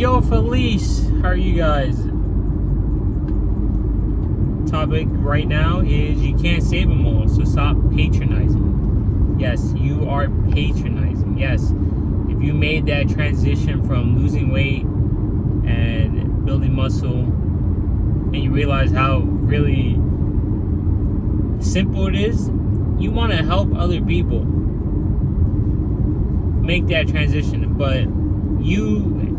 Yo, Felice, how are you guys? Topic right now is you can't save them all, so stop patronizing. Yes, you are patronizing. Yes, if you made that transition from losing weight and building muscle, and you realize how really simple it is, you want to help other people make that transition, but you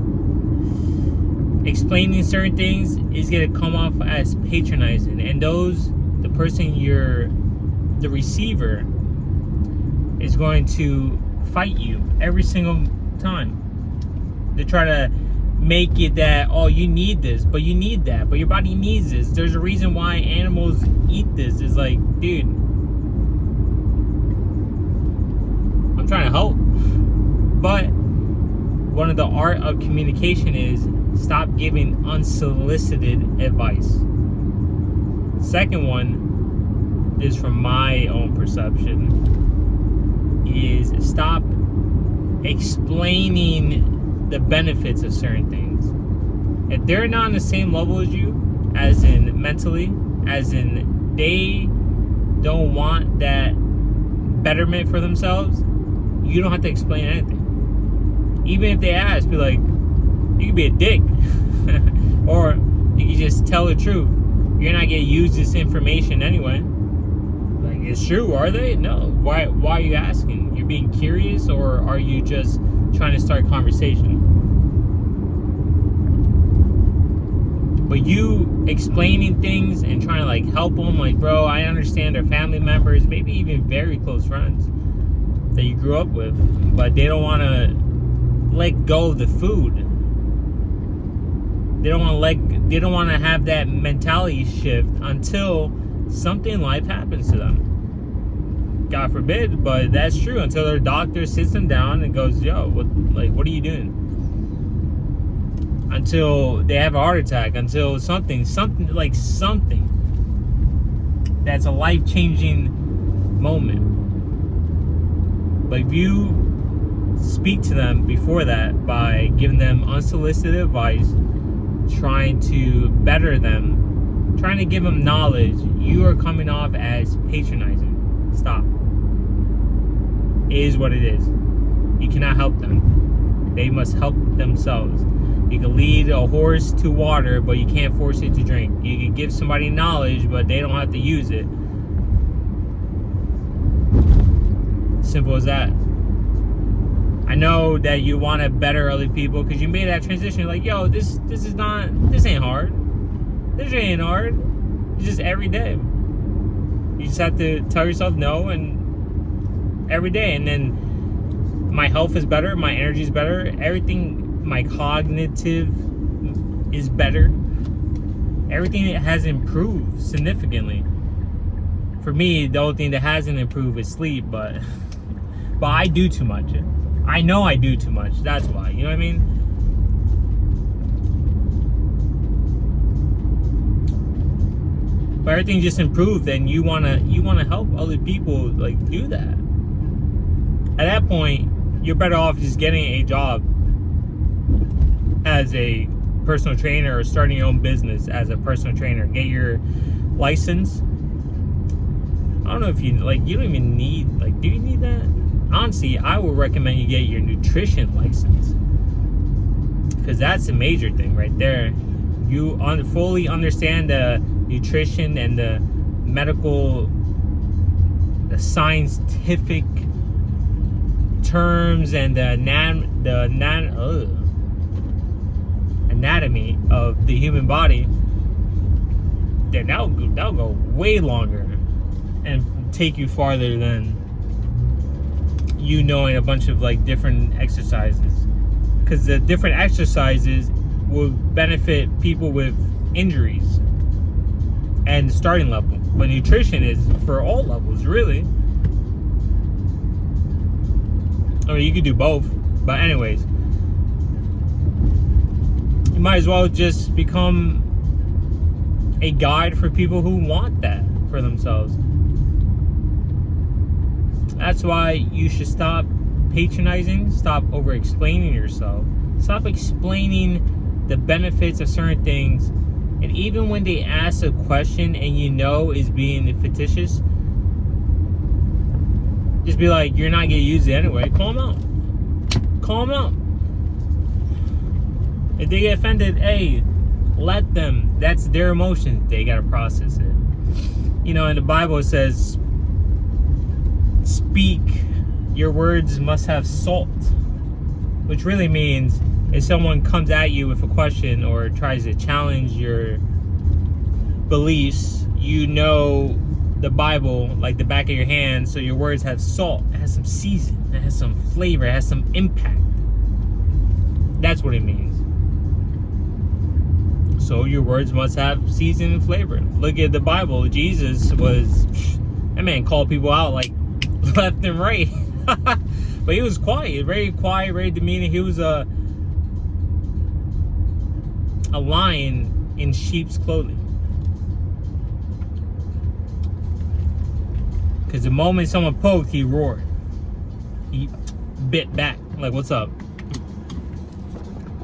explaining certain things is going to come off as patronizing, and the person the receiver is going to fight you every single time to try to make it that, oh, you need this, but you need that, but your body needs this. There's a reason why animals eat this. It's like, dude, I'm trying to help. But one of the art of communication is stop giving unsolicited advice. Second one is, from my own perception, is stop explaining the benefits of certain things. If they're not on the same level as you, as in mentally, as in they don't want that betterment for themselves, you don't have to explain anything. Even if they ask, be like, you can be a dick. Or you can just tell the truth. You're not going to use this information anyway. Like, it's true, are they? No. Why are you asking? You're being curious, or are you just trying to start conversation? But you explaining things and trying to like help them, like, bro, I understand they're family members, maybe even very close friends that you grew up with, but they don't want to let go of the food. They don't want to have that mentality shift until something in life happens to them. God forbid, but that's true. Until their doctor sits them down and goes, yo, what are you doing? Until they have a heart attack, until something that's a life-changing moment. But if you speak to them before that by giving them unsolicited advice, trying to better them, trying to give them knowledge, you are coming off as patronizing. Stop. It is what it is. You cannot help them. They must help themselves. You can lead a horse to water, but you can't force it to drink. You can give somebody knowledge, but they don't have to use it. Simple as that. I know that you want to better other people because you made that transition. You're like, yo, this ain't hard. This ain't hard. It's just every day. You just have to tell yourself no, and every day. And then my health is better, my energy is better, everything, my cognitive is better. Everything has improved significantly. For me, the only thing that hasn't improved is sleep, but I do too much. I know I do too much. That's why. You know what I mean? But everything just improved, and you wanna help other people like do that. At that point, you're better off just getting a job as a personal trainer or starting your own business as a personal trainer. Get your license. I don't know if you don't even need, do you need that? Honestly, I would recommend you get your nutrition license, because that's a major thing right there. You fully understand the nutrition and the medical, the scientific terms and the anatomy of the human body. Then that'll go way longer and take you farther than you knowing a bunch of different exercises, because the different exercises will benefit people with injuries and starting level, but nutrition is for all levels, really. I mean, you could do both, but anyways, you might as well just become a guide for people who want that for themselves. That's why you should stop patronizing, stop over explaining yourself, Stop explaining the benefits of certain things. And even when they ask a question and you know is being fictitious, just be like, you're not going to use it anyway. Call them out. Call them out. If they get offended, hey, let them. That's their emotions. They got to process it. You know, in the Bible it says, speak, your words must have salt. Which really means if someone comes at you with a question or tries to challenge your beliefs, you know the Bible like the back of your hand, so your words have salt. It has some season. It has some flavor. It has some impact. That's what it means. So your words must have season and flavor. Look at the Bible. Jesus was, that man called people out like left and right. But he was quiet, very demeaning. He was a lion in sheep's clothing. Because the moment someone poked, he roared. He bit back. Like, what's up?